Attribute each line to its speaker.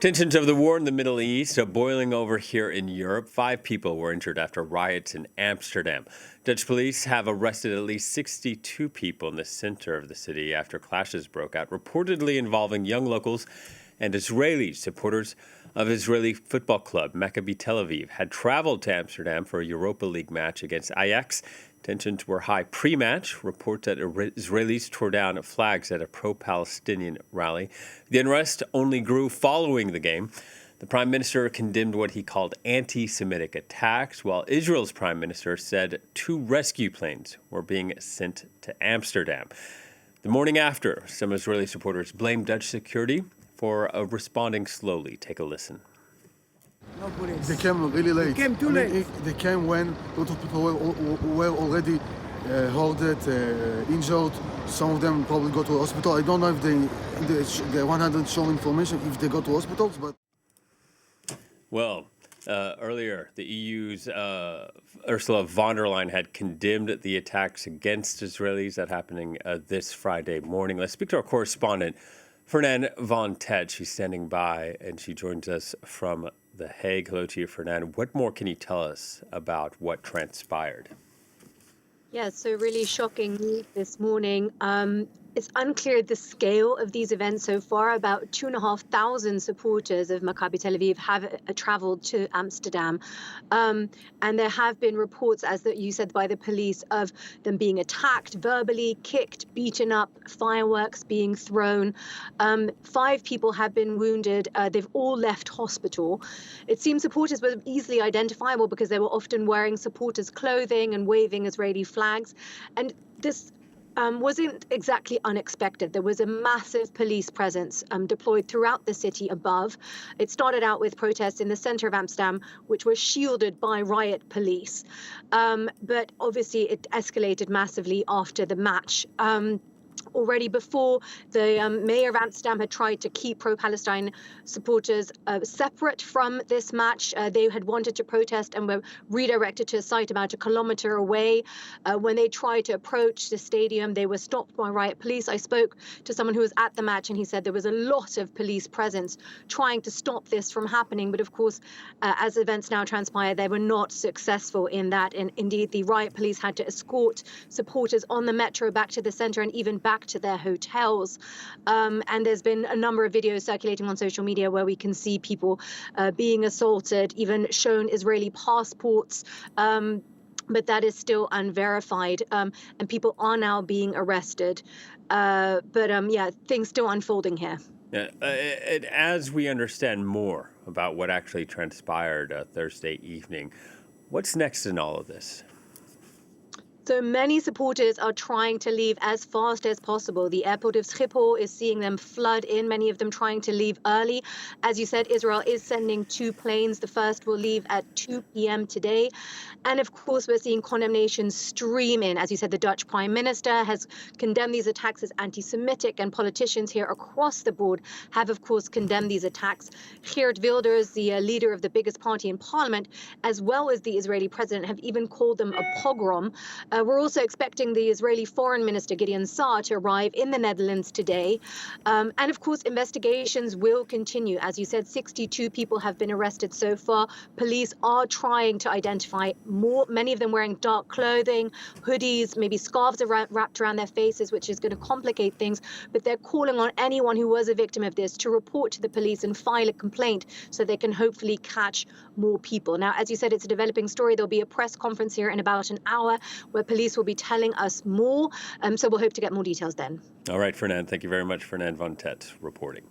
Speaker 1: Tensions of the war in the Middle East are boiling over here in Europe. 5 people were injured after riots in Amsterdam. Dutch police have arrested at least 62 people in the center of the city after clashes broke out, reportedly involving young locals and Israelis. Supporters of Israeli football club Maccabi Tel Aviv had traveled to Amsterdam for a Europa League match against Ajax. Tensions were high pre-match. Reports that Israelis tore down flags at a pro-Palestinian rally. The unrest only grew following the game. The prime minister condemned what he called anti-Semitic attacks, while Israel's prime minister said 2 rescue planes were being sent to Amsterdam. The morning after, some Israeli supporters blamed Dutch security for responding slowly. Take a listen.
Speaker 2: No police.
Speaker 3: They came really late.
Speaker 2: They came too late.
Speaker 3: They came when a lot of people were already hurted, injured. Some of them probably go to the hospital. I don't know if the 100 show information if they go to hospitals, but.
Speaker 1: Well, earlier, the EU's Ursula von der Leyen had condemned the attacks against Israelis that happening this Friday morning. Let's speak to our correspondent, Fernande Van Tets. She's standing by, and she joins us from The Hague. Hello to you, Fernande. What more can you tell us about what transpired?
Speaker 4: Yeah, so really shocking news this morning. It's unclear the scale of these events so far. About 2,500 supporters of Maccabi Tel Aviv have traveled to Amsterdam. And there have been reports, as you said, by the police of them being attacked verbally, kicked, beaten up, fireworks being thrown. 5 people have been wounded. They've all left hospital. It seems supporters were easily identifiable because they were often wearing supporters' clothing and waving Israeli flags. And this wasn't exactly unexpected. There was a massive police presence deployed throughout the city above. It started out with protests in the center of Amsterdam, which were shielded by riot police. But obviously it escalated massively after the match. Already before, the mayor of Amsterdam had tried to keep pro-Palestine supporters separate from this match. They had wanted to protest and were redirected to a site about 1 kilometer away. When they tried to approach the stadium, they were stopped by riot police. I spoke to someone who was at the match, and he said there was a lot of police presence trying to stop this from happening. But of course, as events now transpire, they were not successful in that. And indeed, the riot police had to escort supporters on the metro back to the center and even back to their hotels. And there's been a number of videos circulating on social media where we can see people being assaulted, even shown Israeli passports. But that is still unverified, and people are now being arrested. But things still unfolding here.
Speaker 1: As we understand more about what actually transpired Thursday evening, what's next in all of this?
Speaker 4: So many supporters are trying to leave as fast as possible. The airport of Schiphol is seeing them flood in, many of them trying to leave early. As you said, Israel is sending 2 planes. The first will leave at 2 p.m. today. And of course, we're seeing condemnation stream in. As you said, the Dutch prime minister has condemned these attacks as anti-Semitic, and politicians here across the board have, of course, condemned these attacks. Geert Wilders, the leader of the biggest party in parliament, as well as the Israeli president, have even called them a pogrom. We're also expecting the Israeli foreign minister, Gideon Saar, to arrive in the Netherlands today. And of course, investigations will continue. As you said, 62 people have been arrested so far. Police are trying to identify more, many of them wearing dark clothing, hoodies, maybe scarves wrapped around their faces, which is going to complicate things. But they're calling on anyone who was a victim of this to report to the police and file a complaint so they can hopefully catch more people. Now, as you said, it's a developing story. There'll be a press conference here in about an hour where police will be telling us more. So we'll hope to get more details then.
Speaker 1: All right, Fernande. Thank you very much, Fernande Van Tets, reporting.